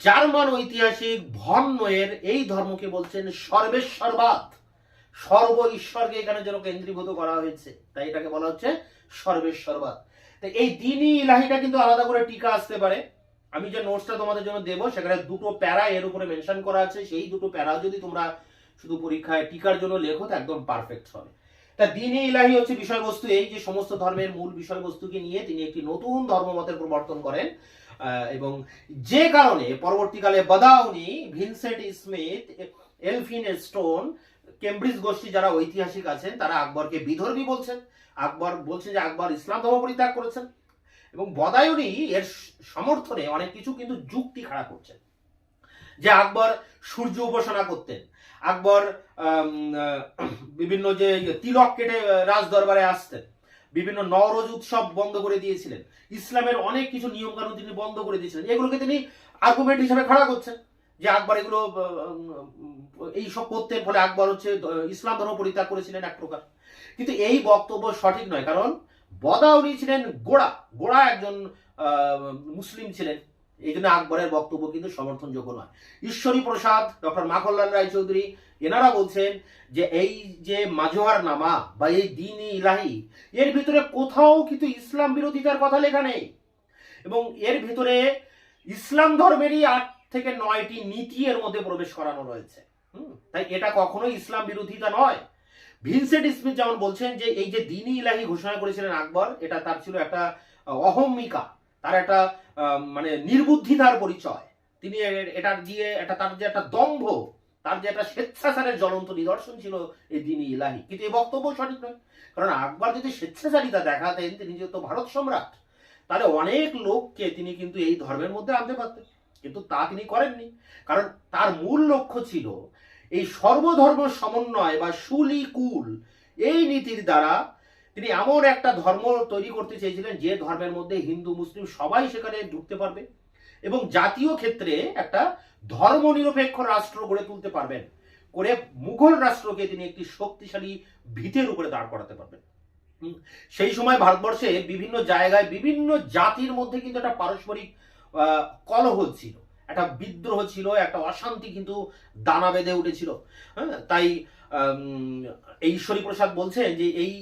Speaker 1: জার্মান ঐতিহাসিক ভন নোয়ের এই ধর্মকে বলছেন সর্বেশ্বরবাদ। সর্ব ঈশ্বরকে এখানে যেন কেন্দ্রীভূত করা হয়েছে, তাই এটাকে বলা হচ্ছে সর্বেশ্বরবাদ। তাই এই দিন-ই ইলাহিটা কিন্তু আলাদা করে টিকা আসতে পারে। আমি যে নোটসটা তোমাদের জন্য দেবো সেখানে 2টো প্যারা এর উপরে মেনশন করা আছে। সেই 2টো প্যারা যদি তোমরা শুধু পরীক্ষায় টিকার জন্য লেখো তো একদম পারফেক্ট হবে। তা দিন-ই ইলাহি হচ্ছে বিষয়বস্তু, এই যে সমস্ত ধর্মের মূল বিষয়বস্তুকে নিয়ে তিনি একটি নতুন ধর্মমতের প্রবর্তন করেন এবং যে কারণে পরবর্তীকালে Badauni, Vincent Smith, Elfin stone, Cambridge গোষ্ঠী যারা ঐতিহাসিক আছেন তারা আকবরকে বিধর্মী বলছেন। আকবর বলছেন যে আকবর ইসলাম ধর্ম পরিত্যাগ করেছেন এবং বদায়ুনি এর সমর্থনে অনেক কিছু কিন্তু যুক্তি খাড়া করছেন। যে আকবর সূর্য উপাসনা করতেন, আকবর বিভিন্ন যে তিলক কেটে রাজ দরবারে আসতেন, বিভিন্ন নওরোজ উৎসব বন্ধ করে দিয়েছিলেন, ইসলামের অনেক কিছু নিয়ম কানুন তিনি বন্ধ করে দিয়েছিলেন। এগুলোকে তিনি আর্গুমেন্ট হিসেবে খাড়া করছেন যে আকবর এগুলো এইসব করতেন, ফলে আকবর হচ্ছে ইসলাম ধর্ম পরিত্যাগ করেছিলেন এক প্রকার। কিন্তু এই বক্তব্য সঠিক নয়, কারণ বদাউনি ছিলেন গোড়া একজন মুসলিম ছিলেন, এই জন্য আকবরের বক্তব্য কিন্তু সমর্থনযোগ্য নয়। ঈশ্বরী প্রসাদ, ডক্টর মাখনলাল রায়চৌধুরী এনারা বলছেন যে এই যে মাজহার নামা বা এই দিন-ই ইলাহি এর ভিতরে কোথাও কিন্তু ইসলাম বিরোধিতার কথা লেখা নেই এবং এর ভিতরে ইসলাম ধর্মেরই 8 থেকে 9টি নীতি এর মধ্যে প্রবেশ করানো রয়েছে। তাই এটা কখনোই ইসলাম বিরোধিতা নয়। ভিনসেন্ট স্মিথ যেমন বলছেন যে এই যে দিন-ই ইলাহি ঘোষণা করেছিলেন আকবর, এটা তার ছিল একটা অহমিকা, তার একটা নির্বুদ্ধিতার পরিচয়। তিনি এটার দিয়ে তার যে একটা দম্ভ, তার যে একটা স্বেচ্ছাচারের জ্বলন্ত নিদর্শন ছিল এই দিন-ই ইলাহি। কিন্তু এই বক্তব্য সঠিক নয়, কারণ আকবর যদি স্বেচ্ছাচারিতা দেখাতেন, তিনি যেহেতু ভারত সম্রাট, তাহলে অনেক লোককে তিনি কিন্তু এই ধর্মের মধ্যে আনতে পারতেন, কিন্তু তা তিনি করেননি। কারণ তার মূল লক্ষ্য ছিল এই সর্বধর্ম সমন্বয় বা সুলিকুল, এই নীতির দ্বারা তিনি এমন একটা ধর্ম তৈরি করতে চেয়েছিলেন যে ধর্মের মধ্যে হিন্দু মুসলিম সবাই সেখানে ঢুকতে পারবে এবং জাতীয় ক্ষেত্রে একটা ধর্মনিরপেক্ষ রাষ্ট্র গড়ে তুলতে পারবেন, করে মুঘল রাষ্ট্রকে তিনি একটি শক্তিশালী ভিতের উপরে দাঁড় করাতে পারবেন। সেই সময় ভারতবর্ষে বিভিন্ন জায়গায় বিভিন্ন জাতির মধ্যে কিন্তু একটা পারস্পরিক কলহ ছিল, একটা বিদ্রোহ ছিল, একটা অশান্তি কিন্তু দানা বেঁধে উঠেছিল। হ্যাঁ, তাই এই ঈশ্বরী প্রসাদ বলছেন যে এই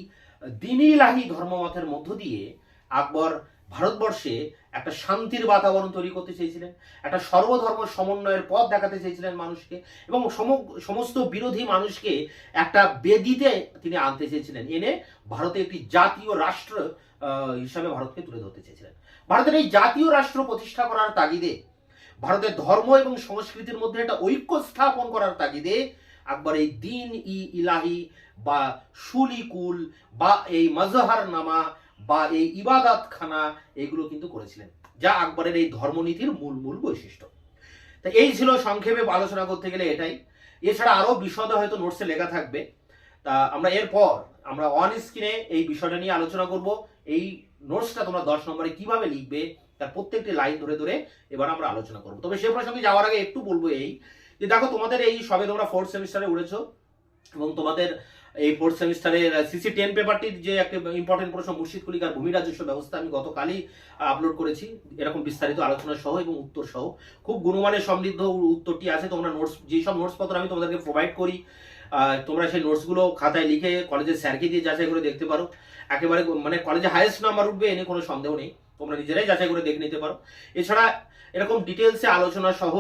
Speaker 1: দ্বীন-ই-ইলাহি ধর্মমতের মধ্য দিয়ে আকবর ভারতবর্ষে একটা শান্তির বাতাবরণ তৈরি করতে চেয়েছিলেন, একটা সর্বধর্ম সমন্বয়ের পথ দেখাতে চেয়েছিলেন মানুষকে, এবং সমস্ত বিরোধী মানুষকে একটা বেদিতে তিনি আনতে চেয়েছিলেন, এনে ভারতে একটি জাতীয় রাষ্ট্র হিসাবে ভারতকে তুলে ধরতে চেয়েছিলেন। ভারতের এই জাতীয় রাষ্ট্র প্রতিষ্ঠা করার তাগিদে, ভারতের ধর্ম এবং সংস্কৃতির মধ্যে একটা ঐক্য স্থাপন করার তাগিদে আকবর এই দ্বীন-ই-ইলাহি বা সুলিকুল বা এই মজহার নামা বা এই ইবাদত খানা এগুলো কিন্তু করেছিলেন, যা আকবরের এই ধর্মনীতির মূল বৈশিষ্ট্য। তা এই ছিল সংক্ষেপে আলোচনা করতে গেলে এটাই। এছাড়া আরো বিশদে হয়তো নোটসে লেখা থাকবে। তা আমরা এরপর আমরা অন স্ক্রিনে এই বিষয়টা নিয়ে আলোচনা করব। এই নোটসটা তোমরা 10 নম্বরে কিভাবে লিখবে তার প্রত্যেকটি লাইন ধরে ধরে এবার আমরা আলোচনা করব। তবে সে প্রসঙ্গে যাওয়ার আগে একটু বলবো এই যে দেখো, তোমাদের এই সবে তোমরা 4th সেমিস্টারে উঠেছো এবং তোমাদের এই 4th সেমিস্টারের সিসি 10 পেপারটির যে একটা ইম্পর্টেন্ট প্রশ্ন মুর্শিদ কুলিকার ভূমি রাজস্ব ব্যবস্থা আমি গতকালই আপলোড করেছি, এরকম বিস্তারিত আলোচনা সহ এবং উত্তর সহ খুব গুণমানের সমৃদ্ধ উত্তরটি আছে। তোমরা নোটস, যেসব নোটসপত্র আমি তোমাদেরকে প্রোভাইড করি, তোমরা সেই নোটসগুলো খাতায় লিখে কলেজের স্যারকে দিয়ে যাচাই করে দেখতে পারো। একেবারে মানে কলেজে হাইয়েস্ট নাম্বার উঠবে এনে কোনো সন্দেহ নেই, তোমরা নিজেরাই যাচাই করে দেখে নিতে পারো। এছাড়া এরকম ডিটেলসে আলোচনা সহ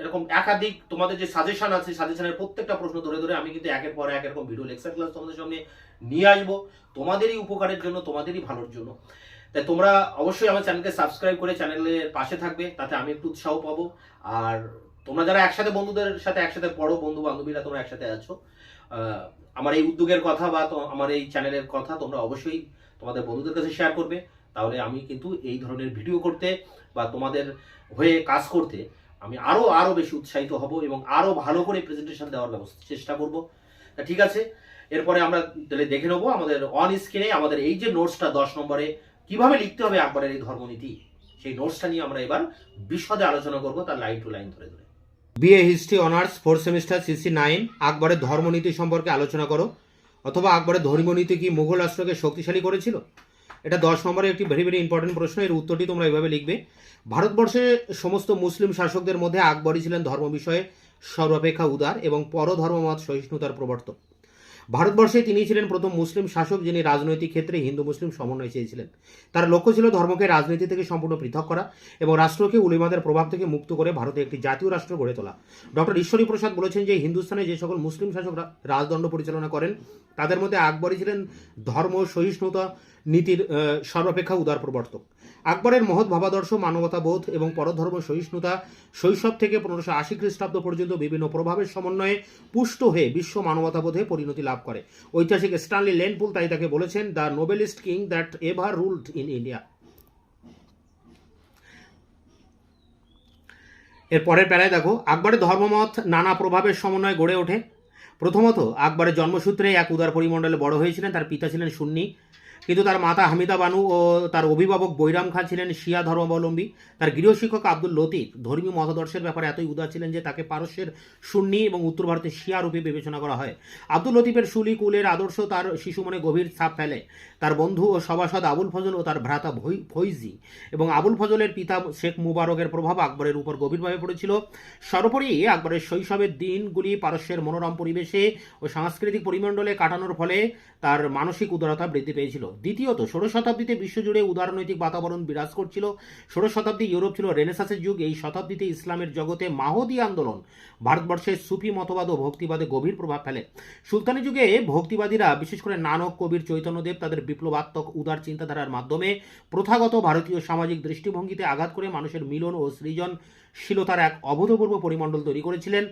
Speaker 1: এরকম একাধিক তোমাদের যে সাজেশন আছে, সাজেশনের প্রত্যেকটা প্রশ্ন ধরে ধরে আমি কিন্তু একের পর এক এরকম ভিডিও লেকচার ক্লাস তোমাদের সামনে নিয়ে আসবো, তোমাদেরই উপকারের জন্য, তোমাদেরই ভালোর জন্য। তাই তোমরা অবশ্যই আমার চ্যানেলকে সাবস্ক্রাইব করে চ্যানেলের পাশে থাকবে, তাতে আমি একটু উৎসাহ পাবো। আর তোমরা যারা একসাথে বন্ধুদের সাথে একসাথে পড়ো, বন্ধু বান্ধবীরা তোমরা একসাথে আছো, আমার এই উদ্যোগের কথা বা আমার এই চ্যানেলের কথা তোমরা অবশ্যই তোমাদের বন্ধুদের কাছে শেয়ার করবে। তাহলে আমি কিন্তু এই ধরনের ভিডিও করতে বা তোমাদের হয়ে কাজ করতে আমি আরো বেশি উৎসাহিত হব এবং আরো ভালো করে প্রেজেন্টেশন দেওয়ার চেষ্টা করব। তা ঠিক আছে, এরপরে আমরা তাহলে দেখে নেবো আমাদের অন স্ক্রিনে আমাদের এই যে নোটসটা 10 নম্বরে কিভাবে লিখতে হবে আকবরের এই ধর্মনীতি, সেই নোটসটা নিয়ে আমরা এবার বিশদে আলোচনা করব, তার লাইন টু লাইন ধরে ধরে। BA history honours 4th semester CC 9 আকবরের ধর্মনীতি সম্পর্কে আলোচনা করো, অথবা আকবরের ধর্মনীতি কি মুঘল রাষ্ট্রকে শক্তিশালী করেছিল। এটা 10 নম্বরে একটি ভেরি ইম্পর্টেন্ট প্রশ্ন। এর উত্তরটি তোমরা এভাবে লিখবে: ভারতবর্ষের সমস্ত মুসলিম শাসকদের মধ্যে আকবরই ছিলেন ধর্ম বিষয়ে সর্বাপেক্ষা উদার এবং পরধর্মমত সহিষ্ণুতার প্রবর্তক। ভারতবর্ষে তিনি ছিলেন প্রথম মুসলিম শাসক যিনি রাজনৈতিক ক্ষেত্রে হিন্দু মুসলিম সমন্বয় চেয়েছিলেন। তার লক্ষ্য ছিল ধর্মকে রাজনীতি থেকে সম্পূর্ণ পৃথক করা এবং রাষ্ট্রকে উলিমাদের প্রভাব থেকে মুক্ত করে ভারতে একটি জাতীয় রাষ্ট্র গড়ে তোলা। ডক্টর ঈশ্বরী প্রসাদ বলেছেন যে হিন্দুস্তানে যে সকল মুসলিম শাসকরা রাজদণ্ড পরিচালনা করেন তাদের মধ্যে আকবরই ছিলেন ধর্ম সহিষ্ণুতা নীতির সর্বাপেক্ষা উদার প্রবর্তক। আকবরের মহৎ ভাবাদর্শ, মানবতাবোধ এবং পরধর্ম সহিষ্ণুতা শৈশব থেকে 1580 খ্রিস্টাব্দ পর্যন্ত বিভিন্ন প্রভাবের সমন্বয়ে পুষ্ট হয়ে বিশ্ব মানবতাবোধে পরিণতি লাভ করে। ঐতিহাসিক স্ট্যানলি লেনপুল তাই তাকে বলেছেন the noblest king that ever ruled in India. এর পরের প্যারায় দেখো, আকবরের ধর্মমত নানা প্রভাবের সমন্বয়ে গড়ে ওঠে। প্রথমত, আকবরের জন্মসূত্রে এক উদার পরিমণ্ডলে বড় হয়েছিলেন। তার পিতা ছিলেন সুন্নি, কিন্তু তার মাতা হামিদা বানু ও তার অভিভাবক বৈরাম খান ছিলেন শিয়া ধর্মাবলম্বী। তার গৃহশিক্ষক আব্দুল লতিফ ধর্মীয় মতাদর্শের ব্যাপারে এতই উদার ছিলেন যে তাকে পারস্যের সুন্নি এবং উত্তর ভারতের শিয়া রূপে বিবেচনা করা হয়। আব্দুল লতিফের সুলি কুলের আদর্শ তার শিশু মনে গভীর ছাপ ফেলে। তার বন্ধু ও সভাসদ আবুল ফজল ও তার ভ্রাতা ফৈজি এবং আবুল ফজলের পিতা শেখ মুবারকের প্রভাব আকবরের উপর গভীরভাবে পড়েছিল। সর্বোপরি আকবরের শৈশবের দিনগুলি পারস্যের মনোরম পরিবেশে ও সাংস্কৃতিক পরিমণ্ডলে কাটানোর ফলে তার মানসিক উদারতা বৃদ্ধি পেয়েছিল। দ্বিতীয়ত, 16 শতাব্দীতে বিশ্বজুড়ে উদারনৈতিক বাতাবরণ বিরাজ করছিল। 16 শতাব্দী ইউরোপ ছিল রেনেসাসের যুগ। এই শতাব্দীতে ইসলামের জগতে মাহদী আন্দোলন ভারতবর্ষের সুফি মতবাদ ও ভক্তিবাদে গভীর প্রভাব ফেলে। সুলতানি যুগে ভক্তিবাদীরা, বিশেষ করে নানক, কবির, চৈতন্যদেব তাদের বিপ্লবাত্মক উদার চিন্তাধারার মাধ্যমে প্রথাগত ভারতীয় সামাজিক দৃষ্টিভঙ্গিতে আঘাত করে মানুষের মিলন ও সৃজনশীলতার এক অভূতপূর্ব পরিমণ্ডল তৈরি করেছিলেন।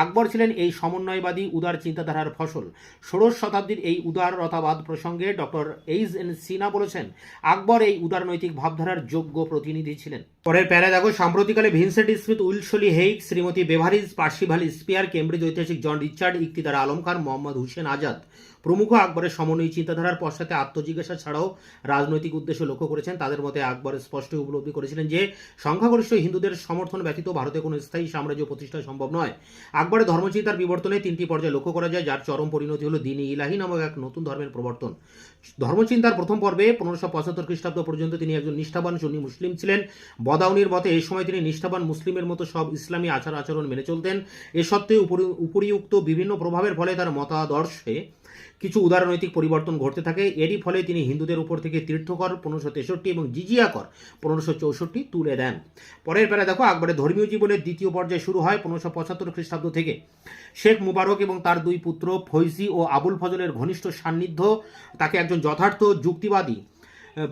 Speaker 1: আকবর ছিলেন এই সমন্বয়বাদী উদার চিন্তাধারার ফসল। 16 শতাব্দীর এই উদারতাবাদ প্রসঙ্গে ডক্টর এইচ.এন. সিনা বলেছেন, আকবর এই উদারনৈতিক ভাবধারার যোগ্য প্রতিনিধি ছিলেন। পরের প্যারা দেখো, সাম্প্রতিককালে Vincent Smith, Wolseley Haig, Shrimati Beveridge, Percival Spear, Cambridge ঐতিহাসিক জন রিচার্ড, ইকতিদার আলম খান, মোহাম্মদ হুসেন আজাদ প্রমুখ আকবরের সমন্বয়ী চিন্তাধারার পশ্চাতে আত্মজিজ্ঞাসা ছাড়াও রাজনৈতিক উদ্দেশ্য লক্ষ্য করেছেন। তাদের মতে আকবর স্পষ্ট উপলব্ধি করেছিলেন যে সংখ্যাগরিষ্ঠ হিন্দুদের সমর্থন ব্যতীত ভারতে কোনো স্থায়ী সাম্রাজ্য প্রতিষ্ঠা সম্ভব নয়। আকবরের ধর্মচিন্তার বিবর্তনে তিনটি পর্যায়ে লক্ষ্য করা যায়, যার চরম পরিণতি হল দ্বীন-ই ইলাহি নামক এক নতুন ধর্মের প্রবর্তন। ধর্মচিন্তার প্রথম পর্বে 1575 খ্রিস্টাব্দ পর্যন্ত তিনি একজন নিষ্ঠাবান সুন্নি মুসলিম ছিলেন। বদাউনির মতে এই সময় তিনি নিষ্ঠাবান মুসলিমের মতো সব ইসলামী আচার আচরণ মেনে চলতেন। এ সত্ত্বেও উপরিউক্ত বিভিন্ন প্রভাবের ফলে তার মতাদর্শে কিছু উদারনৈতিক পরিবর্তন ঘটতে থাকে। এরই ফলে তিনি হিন্দুদের উপর থেকে তীর্থকর 1563 এবং জিজিয়া কর 1564 তুলে দেন। পরের প্যারা দেখো, আকবরের ধর্মীয় জীবনের দ্বিতীয় পর্যায় শুরু হয় 1575 খ্রিস্টাব্দ থেকে। শেখ মুবারক এবং তার দুই পুত্র ফৈজি ও আবুল ফজলের ঘনিষ্ঠ সান্নিধ্য তাকে একজন যথার্থ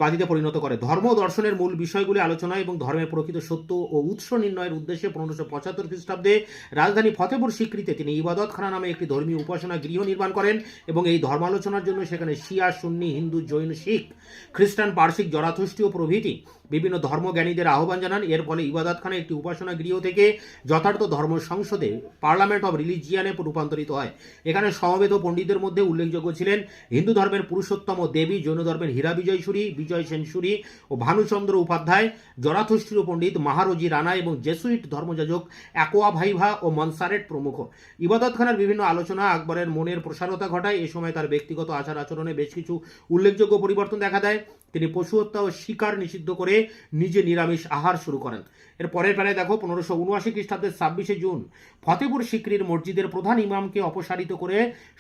Speaker 1: বাদীতে পরিণত করে। ধর্ম দর্শনের মূল বিষয়গুলি আলোচনা এবং ধর্মের প্রকৃত সত্য ও উৎস নির্ণয়ের উদ্দেশ্যে 1575 খ্রিস্টাব্দে রাজধানী ফতেপুর সিক্রিতে তিনি ইবাদতখানা নামে একটি ধর্মীয় উপাসনা গৃহ নির্মাণ করেন এবং এই ধর্মালোচনার জন্য সেখানে শিয়া, সুন্নি, হিন্দু, জৈন, শিখ, খ্রিস্টান, পার্সিক, জরাথুষ্টীয় প্রভৃতি বিভিন্ন ধর্মজ্ঞানীদের আহ্বান জানান। এর ফলে ইবাদতখানা একটি উপাসনা গৃহ থেকে যথার্থ ধর্ম সংসদে পার্লামেন্ট অব রিলিজিয়ানে রূপান্তরিত হয়। এখানে সমবেত পণ্ডিতদের মধ্যে উল্লেখযোগ্য ছিলেন হিন্দু ধর্মের পুরুষোত্তম দেবী, জৈন ধর্মের হীরা বিজয়সুরী, বিজয় সেনসুরি ও ভানুচন্দ্র উপাধ্যায়, জরাথুষ্ট্রীয় পণ্ডিত মাহারজি রানা এবং জেসুইট ধর্মযাজক অ্যাকোয়া ভাইভা ও মনসারেট প্রমুখ। ইবাদতখানার বিভিন্ন আলোচনা আকবরের মনের প্রসারতা ঘটায়। এ সময় তার ব্যক্তিগত আচার আচরণে বেশ কিছু উল্লেখযোগ্য পরিবর্তন দেখা দেয়। তিনি পশু হত্যা ও শিকার নিষিদ্ধ করে নিজে নিরামিষ আহার শুরু করেন। এর পরের প্যারায় দেখো, 1579 খ্রিস্টাব্দের 26 জুন ফতেপুর সিক্রির মসজিদের প্রধান ইমামকে অপসারিত করে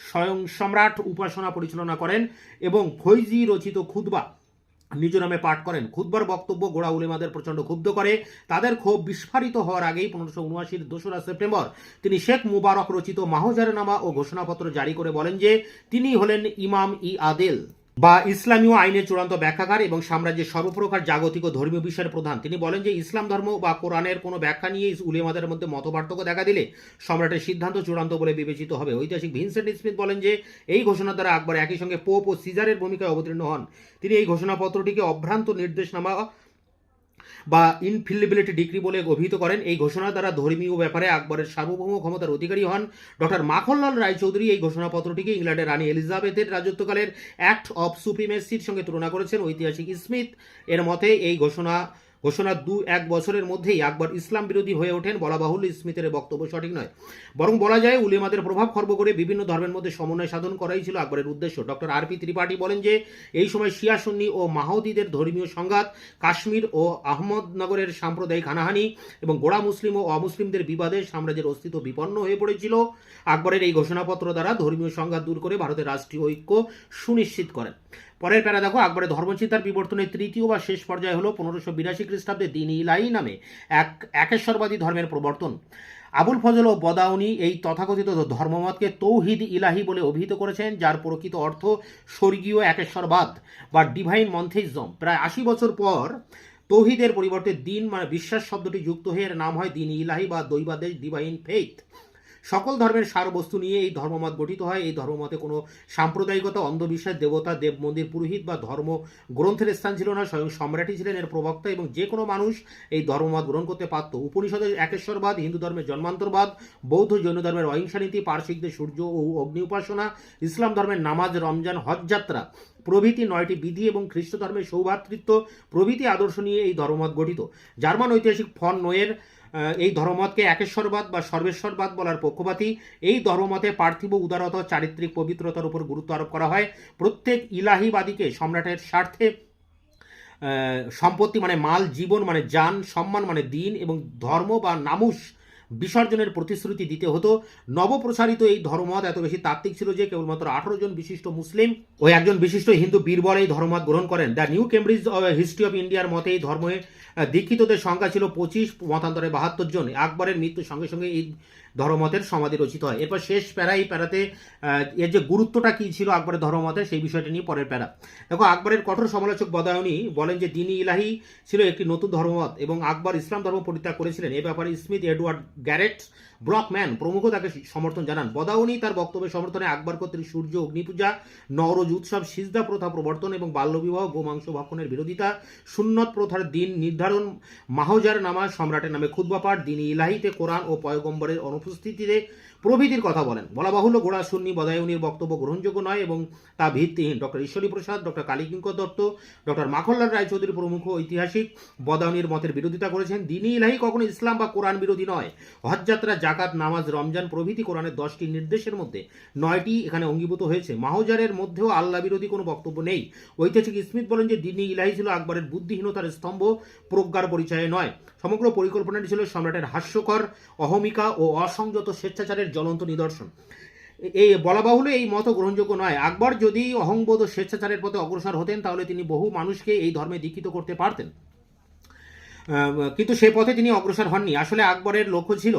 Speaker 1: স্বয়ং সম্রাট উপাসনা পরিচালনা করেন এবং ফৈজি রচিত খুতবা নিজ নামে পাঠ করেন। খুতবার বক্তব্য গোড়া উলেমাদের প্রচণ্ড ক্ষুব্ধ করে। তাদের ক্ষোভ বিস্ফারিত হওয়ার আগেই 1579 2রা সেপ্টেম্বর তিনি শেখ মুবারক রচিত মাহজারনামা ও ঘোষণাপত্র জারি করে বলেন যে তিনি হলেন ইমাম ই আদেল বা ইসলামীয় আইনের চূড়ান্ত ব্যাখ্যাকার এবং সাম্রাজ্যের সর্বপ্রকার জাগতিক ও ধর্মীয় বিষয়ের প্রধান। তিনি বলেন যে ইসলাম ধর্ম বা কোরআনের কোনো ব্যাখ্যা নিয়ে উলেমাদের মধ্যে মতপার্থক্য দেখা দিলে সম্রাটের সিদ্ধান্ত চূড়ান্ত বলে বিবেচিত হবে। ঐতিহাসিক ভিনসেন্ট স্মিথ বলেন যে এই ঘোষণা দ্বারা আকবর একই সঙ্গে পোপ ও সিজারের ভূমিকায় অবতীর্ণ হন। তিনি এই ঘোষণাপত্রটিকে অভ্রান্ত নির্দেশনামা বা ইনফিলিবিলিটি ডিক্রি বলে অভিহিত করেন। এই ঘোষণা দ্বারা ধর্মীয় ব্যাপারে আকবরের সার্বভৌম ক্ষমতার অধিকারী হন। ডক্টর মাখনলাল রায়চৌধুরী এই ঘোষণাপত্রটিকে ইংল্যান্ডের রানী এলিজাবেথের রাজত্বকালের অ্যাক্ট অফ সুপ্রিমেসির সঙ্গে তুলনা করেছেন। ঐতিহাসিক স্মিথ এর মতে এই ঘোষণার 1 বছরের মধ্যেই আকবর ইসলাম বিরোধী হয়ে ওঠেন। বলা বাহুল্য স্মিথের বক্তব্য সঠিক নয়, বরং বলা যায় উলেমাদের প্রভাব খর্ব করে বিভিন্ন ধর্মের মধ্যে সমন্বয় সাধন করাই ছিল আকবরের উদ্দেশ্য। ডক্টর আর.পি. ত্রিপাঠী বলেন যে এই সময় শিয়া, সুন্নি ও মাহদিদের ধর্মীয় সংঘাত, কাশ্মীর ও আহমদনগরের সাম্প্রদায়িক হানাহানি এবং গোড়া মুসলিম ও অমুসলিমদের বিবাদে সাম্রাজ্যের অস্তিত্ব বিপন্ন হয়ে পড়েছিল। আকবরের এই ঘোষণাপত্র দ্বারা ধর্মীয় সংঘাত দূর করে ভারতের রাষ্ট্রীয় ঐক্য সুনিশ্চিত করেন। পরের প্যারা দেখো, আকবরের ধর্মচিন্তার বিবর্তনের তৃতীয় বা শেষ পর্যায় হল 1582 খ্রিস্টাব্দে দ্বীন-ই ইলাহি নামে এক একেশ্বরবাদী ধর্মের প্রবর্তন। আবুল ফজল ও বদাউনি এই তথাকথিত ধর্মমতকে তৌহিদ ইলাহি বলে অভিহিত করেছেন, যার প্রকৃত অর্থ স্বর্গীয় একেশ্বরবাদ বা ডিভাইন মনথেইজম। প্রায় 80 বছর পর তৌহিদের পরিবর্তে দিন মানে বিশ্বাস শব্দটি যুক্ত হয়ে এর নাম হয় দ্বীন-ই ইলাহি বা দৈবাদেশ, ডিভাইন ফেইথ। সকল ধর্মের সারবস্তু নিয়ে এই ধর্মমত গঠিত হয়। এই ধর্মমতে কোনো সাম্প্রদায়িকতা, অন্ধবিশ্বাস, দেবতা, দেব মন্দির, পুরোহিত বা ধর্ম গ্রন্থের স্থান ছিল না। স্বয়ং সম্রাটই ছিলেন এর প্রবক্তা এবং যে কোনো মানুষ এই ধর্মমত গ্রহণ করতে পারত। উপনিষদের একেশ্বরবাদ, হিন্দু ধর্মের জন্মান্তরবাদ, বৌদ্ধ জৈন ধর্মের অহিংসা নীতি, পারসিকদের সূর্য ও অগ্নি উপাসনা, ইসলাম ধর্মের নামাজ, রমজান, হজ যাত্রা প্রভৃতি 9টি বিধি এবং খ্রিস্ট ধর্মের সৌভ্রাতৃত্ব প্রভৃতি আদর্শ নিয়ে এই ধর্মমত গঠিত। জার্মান ঐতিহাসিক ফন নোয়ের এই ধর্মমতকে একেশ্বরবাদ বা সর্বেশ্বরবাদ বলার পক্ষপাতী। এই ধর্মমতে পার্থিব উদারতা, চারিত্রিক পবিত্রতার উপর গুরুত্ব আরোপ করা হয়। প্রত্যেক ইলাহিবাদীকে সম্রাটের স্বার্থে সম্পত্তি মানে মাল, জীবন মানে জান, সম্মান মানে দিন এবং ধর্ম বা নামুস বিসর্জনের প্রতিশ্রুতি দিতে হতো। নবপ্রসারিত এই ধর্মমত এত বেশি তাত্ত্বিক ছিল যে কেবলমাত্র 18 জন বিশিষ্ট মুসলিম ও একজন বিশিষ্ট হিন্দু বীরবল এই ধর্মমত গ্রহণ করেন। The new Cambridge history of ইন্ডিয়ার মতে এই ধর্মে দীক্ষিতদের সংখ্যা ছিল 25, মতান্তরে 72 জন। আকবরের মৃত্যুর সঙ্গে সঙ্গে এই ধর্মমতের সমাধি রচিত হয়। এরপর শেষ প্যারা, এই প্যারাতে এর যে গুরুত্বটা কী ছিল আকবরের ধর্মমতে সেই বিষয়টা নিয়ে পরের প্যারা দেখো। আকবরের কঠোর সমালোচক বদায়ুনি বলেন যে দ্বীন-ই ইলাহি ছিল একটি নতুন ধর্মমত এবং আকবর ইসলাম ধর্ম পরিত্যাগ করেছিলেন। এ ব্যাপারে স্মিথ, এডওয়ার্ড গ্যারেট, ব্রকম্যান প্রমুখ তাকে সমর্থন জানান। বদাউনি তার বক্তব্যের সমর্থনে আকবর কর্তৃক সূর্য, অগ্নিপূজা, নওরোজ উৎসব, সিজদা প্রথা প্রবর্তন এবং বাল্যবিবাহ, গোমাংস ভক্ষণের বিরোধিতা, সুন্নত প্রথার দিন নির্ধারণ, মাহজার নামা, সম্রাটের নামে খুতবা পাঠ, দ্বীন-ই ইলাহিতে কোরআন ও পয়গম্বরের অনুপস্থিতিতে
Speaker 2: প্রভৃতির কথা বলেন। বলা বাহুল্য গোড়া সুন্নি বদায়ুনির বক্তব্য গ্রহণযোগ্য নয় এবং তা ভিত্তিহীন। ডক্টর ঈশ্বরী প্রসাদ, ডক্টর কালীকিঙ্কর দত্ত, ডক্টর মাখনলাল রায়চৌধুরী প্রমুখ ঐতিহাসিক বদায়ুনির মতের বিরোধিতা করেছেন। দ্বীন-ই ইলাহি কখনো ইসলাম বা কোরআন বিরোধী নয়। হজ যাত্রা, জাকাত, নামাজ, রমজান প্রভৃতি কোরআনের 10টি নির্দেশের মধ্যে 9টি এখানে অঙ্গীভূত হয়েছে। মাহজারের মধ্যেও আল্লাহ বিরোধী কোনো বক্তব্য নেই। ঐতিহাসিক স্মিথ বলেন যে দ্বীন-ই ইলাহি ছিল আকবরের বুদ্ধিহীনতার স্তম্ভ, প্রজ্ঞার পরিচয়ে নয়। সমগ্র পরিকল্পনাটি ছিল সম্রাটের হাস্যকর অহমিকা ও অসংযত স্বেচ্ছাচারের জ্বলন্ত নিদর্শন। এই বলা বাহুল্য এই মত গ্রহণযোগ্য নয়। আকবর যদি অহংবোধ ও স্বেচ্ছাচারের পথে অগ্রসর হতেন তাহলে তিনি বহু মানুষকে এই ধর্মে দীক্ষিত করতে পারতেন, কিন্তু সে পথে তিনি অগ্রসর হননি। আসলে আকবরের লক্ষ্য ছিল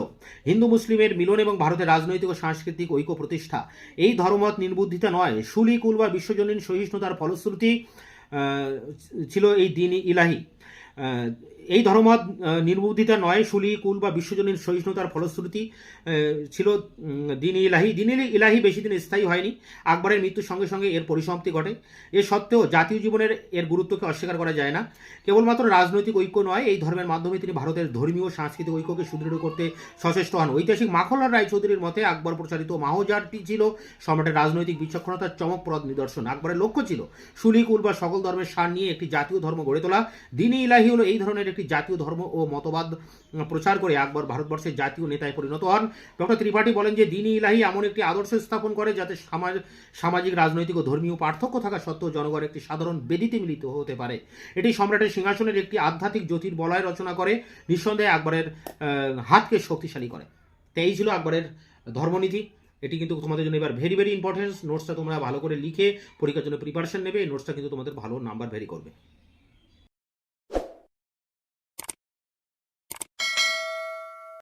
Speaker 2: হিন্দু মুসলিমের মিলন এবং ভারতের রাজনৈতিক ও সাংস্কৃতিক ঐক্য প্রতিষ্ঠা। এই ধর্মমত নির্বুদ্ধিতা নয়, সুলিকুল বা বিশ্বজনীন সহিষ্ণুতার ফলশ্রুতি ছিল এই দ্বীন-ই ইলাহি। এই ধর্মমত নির্বুদ্ধিতা নয়, সুলি কুল বা বিশ্বজনীন সহিষ্ণুতার ফলশ্রুতি ছিল দ্বীন-ই ইলাহি। দ্বীন-ই ইলাহি বেশি দিন স্থায়ী হয়নি। আকবরের মৃত্যুর সঙ্গে সঙ্গে এর পরিসমাপ্তি ঘটে। এ সত্ত্বেও জাতীয় জীবনের এর গুরুত্বকে অস্বীকার করা যায় না। কেবলমাত্র রাজনৈতিক ঐক্য নয়, এই ধর্মের মাধ্যমে তিনি ভারতের ধর্মীয় ও সাংস্কৃতিক ঐক্যকে সুদৃঢ় করতে সচেষ্ট হন। ঐতিহাসিক মাখনলাল রায়চৌধুরীর মতে আকবর প্রচারিত মাহজারটি ছিল সম্রাটের রাজনৈতিক বিচক্ষণতার চমকপ্রদ নিদর্শন। আকবরের লক্ষ্য ছিল সুলিকুল বা সকল ধর্মের সার নিয়ে একটি জাতীয় ধর্ম গড়ে তোলা। দ্বীন-ই ইলাহি হলো এই ধরনের একটি জাতীয় ধর্ম ও মতবাদ প্রচার করে আকবর ভারতবর্ষের জাতীয় নেতায় পরিণত হন। ডক্টর ত্রিপাঠী বলেন যে দ্বীন-ই ইলাহি এমন একটি আদর্শ স্থাপন করে যাতে সামাজিক, রাজনৈতিক ও ধর্মীয় পার্থক্য থাকা সত্ত্বেও জনগণ একটি সাধারণ বেদিতে মিলিত হতে পারে। এটি সম্রাটের সিংহাসনের একটি আধ্যাত্মিক জ্যোতির্বলয় রচনা করে, নিঃসন্দেহে আকবরের হাতকে শক্তিশালী করে। তো এই ছিল আকবরের ধর্মনীতি। এটি কিন্তু তোমাদের জন্য এবার ভেরি ভেরি ইম্পর্টেন্ট। নোটসটা তোমরা ভালো করে লিখে পরীক্ষার জন্য প্রিপারেশন নেবে। এই নোটসটা কিন্তু তোমাদের ভালো নাম্বার ভেরি করবে।